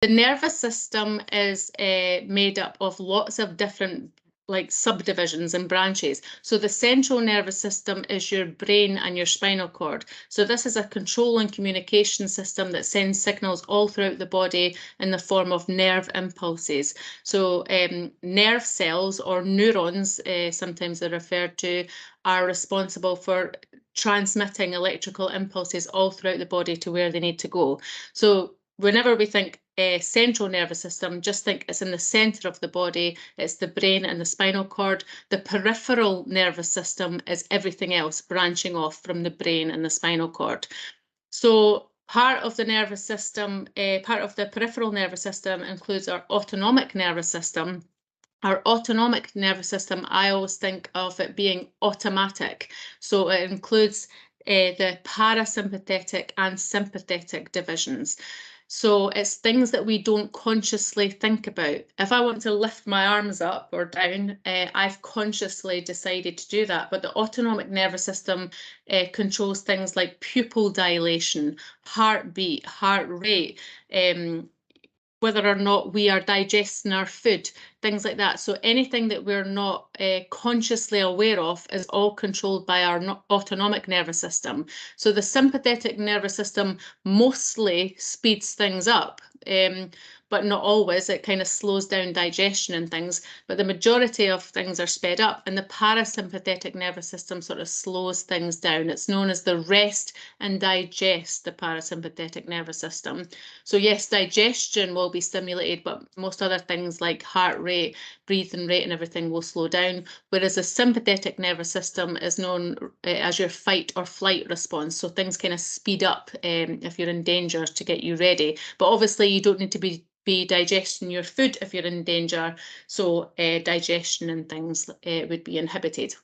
The nervous system is made up of lots of different subdivisions and branches. So the central nervous system is your brain and your spinal cord. So this is a control and communication system that sends signals all throughout the body in the form of nerve impulses. So nerve cells, or neurons, sometimes they're referred to, are responsible for transmitting electrical impulses all throughout the body to where they need to go. So whenever we think central nervous system, just think it's in the center of the body, it's the brain and the spinal cord. The peripheral nervous system is everything else branching off from the brain and the spinal cord. So part of the nervous system, part of the peripheral nervous system includes our autonomic nervous system. Our autonomic nervous system, I always think of it being automatic. So it includes the parasympathetic and sympathetic divisions. So it's things that we don't consciously think about. If I want to lift my arms up or down, I've consciously decided to do that. But the autonomic nervous system controls things like pupil dilation, heartbeat, heart rate, whether or not we are digesting our food, things like that. So anything that we're not consciously aware of is all controlled by our autonomic nervous system. So the sympathetic nervous system mostly speeds things up, but not always. It kind of slows down digestion and things, but the majority of things are sped up, and the parasympathetic nervous system sort of slows things down. It's known as the rest and digest, the parasympathetic nervous system. So yes, digestion will be stimulated, but most other things like heart rate, breathing rate and everything will slow down, whereas the sympathetic nervous system is known as your fight or flight response. So things kind of speed up if you're in danger to get you ready. But obviously you don't need to be digesting your food if you're in danger, so digestion and things would be inhibited.